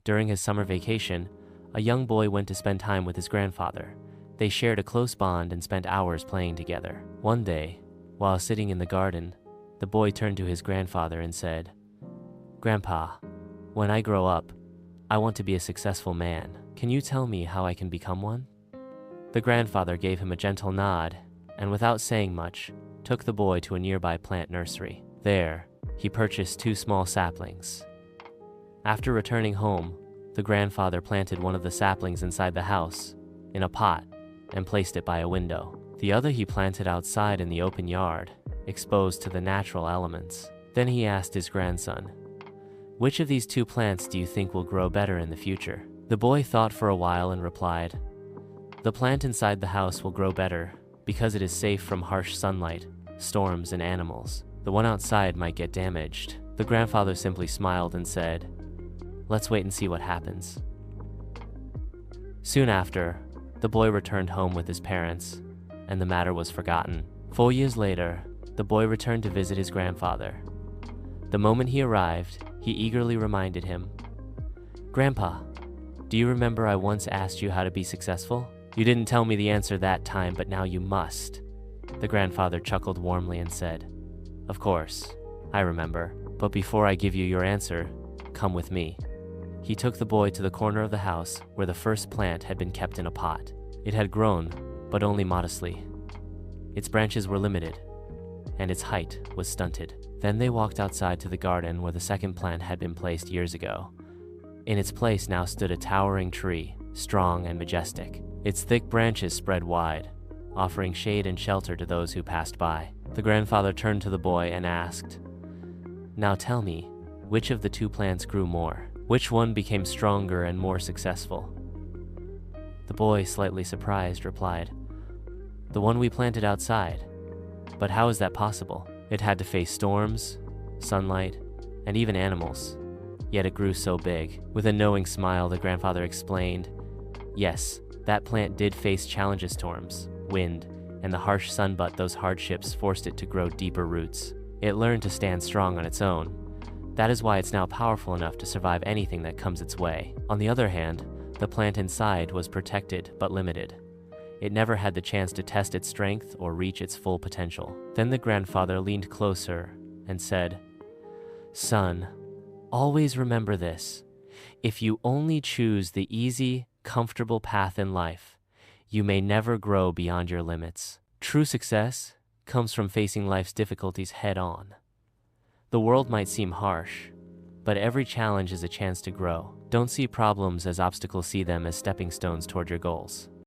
During his summer vacation, a young boy went to spend time with his grandfather. They shared a close bond and spent hours playing together. One day, while sitting in the garden, the boy turned to his grandfather and said, "Grandpa, when I grow up, I want to be a successful man. Can you tell me how I can become one?" The grandfather gave him a gentle nod, and without saying much, took the boy to a nearby plant nursery. There, he purchased 2 small saplings. After returning home, the grandfather planted one of the saplings inside the house, in a pot, and placed it by a window. The other he planted outside in the open yard, exposed to the natural elements. Then he asked his grandson, "Which of these 2 plants do you think will grow better in the future?" The boy thought for a while and replied, "The plant inside the house will grow better because it is safe from harsh sunlight, storms, and animals. The one outside might get damaged." The grandfather simply smiled and said, "Let's wait and see what happens." Soon after, the boy returned home with his parents, and the matter was forgotten. 4 years later, the boy returned to visit his grandfather. The moment he arrived, he eagerly reminded him, "Grandpa, do you remember I once asked you how to be successful? You didn't tell me the answer that time, but now you must." The grandfather chuckled warmly and said, "Of course, I remember, but before I give you your answer, come with me." He took the boy to the corner of the house where the first plant had been kept in a pot. It had grown, but only modestly. Its branches were limited, and its height was stunted. Then they walked outside to the garden where the second plant had been placed years ago. In its place now stood a towering tree, strong and majestic. Its thick branches spread wide, offering shade and shelter to those who passed by. The grandfather turned to the boy and asked, "Now tell me, which of the 2 plants grew more? Which one became stronger and more successful?" The boy, slightly surprised, replied, "The one we planted outside. But how is that possible? It had to face storms, sunlight, and even animals. Yet it grew so big." With a knowing smile, the grandfather explained, "Yes, that plant did face challenges, storms, wind, and the harsh sun, but those hardships forced it to grow deeper roots. It learned to stand strong on its own. That is why it's now powerful enough to survive anything that comes its way." On the other hand, the plant inside was protected but limited. It never had the chance to test its strength or reach its full potential. Then the grandfather leaned closer and said, "Son, always remember this. If you only choose the easy, comfortable path in life, you may never grow beyond your limits. True success comes from facing life's difficulties head on. The world might seem harsh, but every challenge is a chance to grow. Don't see problems as obstacles, see them as stepping stones toward your goals."